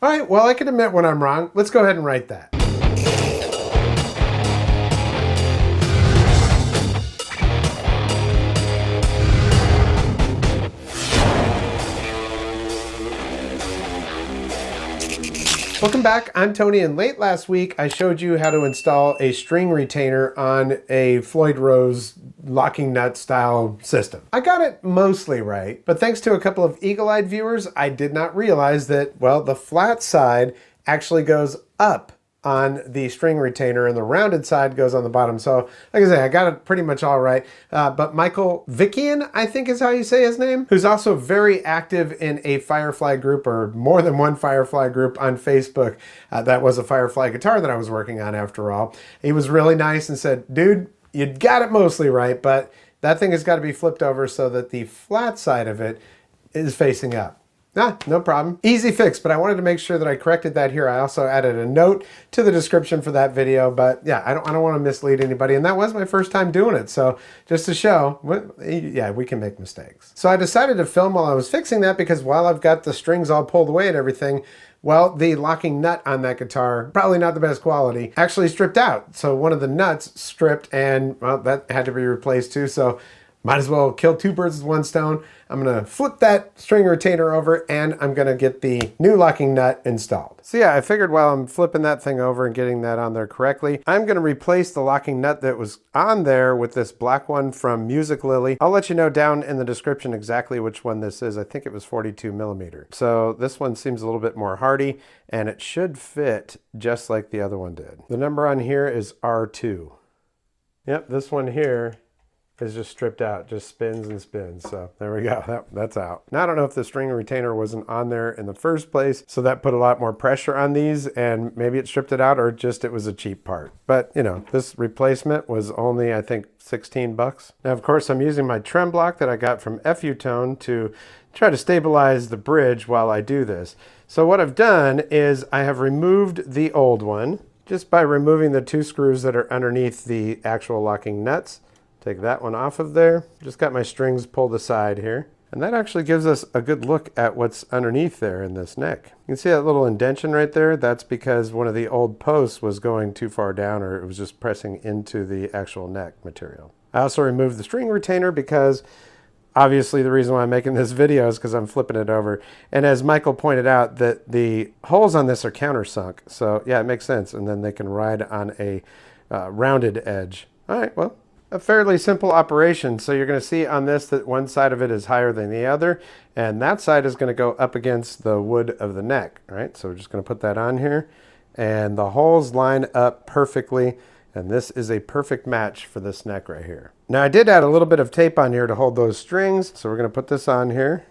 All right, well, I can admit when I'm wrong. Let's go ahead and write that. Welcome back, I'm Tony, and late last week I showed you how to install a string retainer on a Floyd Rose locking nut style system. I got it mostly right, but thanks to a couple of eagle-eyed viewers, I did not realize that, well, the flat side actually goes up on the string retainer and the rounded side goes on the bottom. So like I say, I got it pretty much all right. But Michael Vickian, I think is how you say his name, who's also very active in a Firefly group, or more than one Firefly group on Facebook. That was a Firefly guitar that I was working on after all. He was really nice and said, dude, you got it mostly right, but that thing has got to be flipped over so that the flat side of it is facing up. No problem. Easy fix, but I wanted to make sure that I corrected that here. I also added a note to the description for that video, but yeah, I don't want to mislead anybody, and that was my first time doing it, so just to show, yeah, we can make mistakes. So I decided to film while I was fixing that because while I've got the strings all pulled away and everything, well, the locking nut on that guitar, probably not the best quality, actually stripped out. So one of the nuts stripped, and well, that had to be replaced too, so might as well kill two birds with one stone. I'm gonna flip that string retainer over and I'm gonna get the new locking nut installed. So yeah, I figured while I'm flipping that thing over and getting that on there correctly, I'm gonna replace the locking nut that was on there with this black one from Musiclily. I'll let you know down in the description exactly which one this is. I think it was 42 millimeter. So this one seems a little bit more hardy and it should fit just like the other one did. The number on here is R2. Yep, this one here is just stripped out, just spins and spins. So there we go, that's out. Now I don't know if the string retainer wasn't on there in the first place, so that put a lot more pressure on these and maybe it stripped it out, or just it was a cheap part. But you know, this replacement was only, I think, 16 bucks. Now of course I'm using my trem block that I got from FU-Tone to try to stabilize the bridge while I do this. So what I've done is I have removed the old one just by removing the two screws that are underneath the actual locking nuts. Take that one off of there. Just got my strings pulled aside here. And that actually gives us a good look at what's underneath there in this neck. You can see that little indentation right there. That's because one of the old posts was going too far down, or it was just pressing into the actual neck material. I also removed the string retainer because obviously the reason why I'm making this video is because I'm flipping it over. And as Michael pointed out, that the holes on this are countersunk. So yeah, it makes sense. And then they can ride on a rounded edge. All right, well, a fairly simple operation. So you're going to see on this that one side of it is higher than the other, and that side is going to go up against the wood of the neck. All right, so we're just going to put that on here, and the holes line up perfectly, and this is a perfect match for this neck right here. Now I did add a little bit of tape on here to hold those strings, so we're going to put this on here.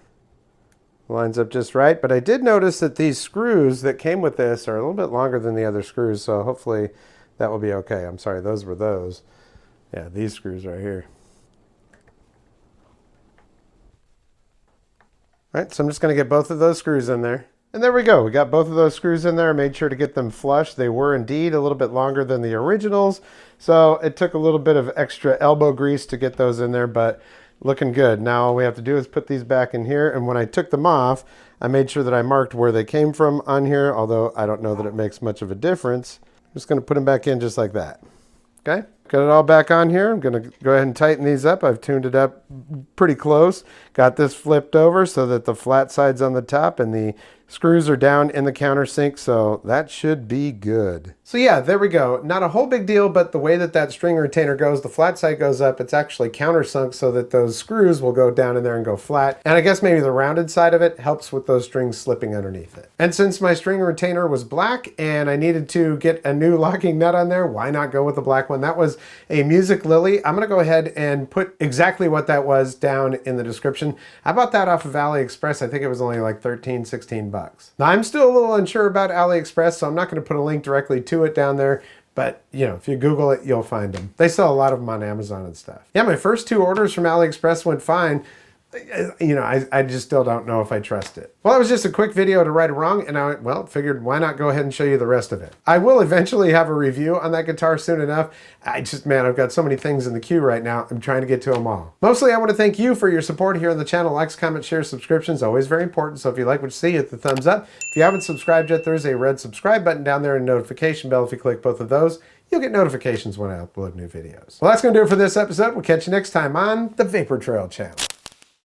Lines up just right, but I did notice that these screws that came with this are a little bit longer than the other screws, so hopefully that will be okay. I'm sorry, those were those. Yeah, these screws right here. All right, so I'm just going to get both of those screws in there. And there we go. We got both of those screws in there. I made sure to get them flush. They were indeed a little bit longer than the originals. So it took a little bit of extra elbow grease to get those in there, but looking good. Now all we have to do is put these back in here. And when I took them off, I made sure that I marked where they came from on here, although I don't know that it makes much of a difference. I'm just going to put them back in just like that. Okay, got it all back on here. I'm going to go ahead and tighten these up. I've tuned it up pretty close. Got this flipped over so that the flat side's on the top and the screws are down in the countersink, so that should be good. So yeah, there we go. Not a whole big deal, but the way that that string retainer goes, the flat side goes up, it's actually countersunk so that those screws will go down in there and go flat. And I guess maybe the rounded side of it helps with those strings slipping underneath it. And since my string retainer was black and I needed to get a new locking nut on there, why not go with the black one? That was a Musiclily. I'm gonna go ahead and put exactly what that was down in the description. I bought that off of AliExpress. I think it was only like 13, 16 bucks. Now I'm still a little unsure about AliExpress, so I'm not going to put a link directly to it down there, but you know, if you Google it, you'll find them. They sell a lot of them on Amazon and stuff. Yeah, my first two orders from AliExpress went fine, you know, I just still don't know if I trust it. Well, that was just a quick video to right or wrong, and I, well, figured why not go ahead and show you the rest of it. I will eventually have a review on that guitar soon enough. Man, I've got so many things in the queue right now. I'm trying to get to them all. Mostly, I want to thank you for your support here on the channel. Likes, comments, shares, subscriptions, always very important. So if you like what you see, hit the thumbs up. If you haven't subscribed yet, there's a red subscribe button down there and a notification bell. If you click both of those, you'll get notifications when I upload new videos. Well, that's going to do it for this episode. We'll catch you next time on the Vapor Trail channel.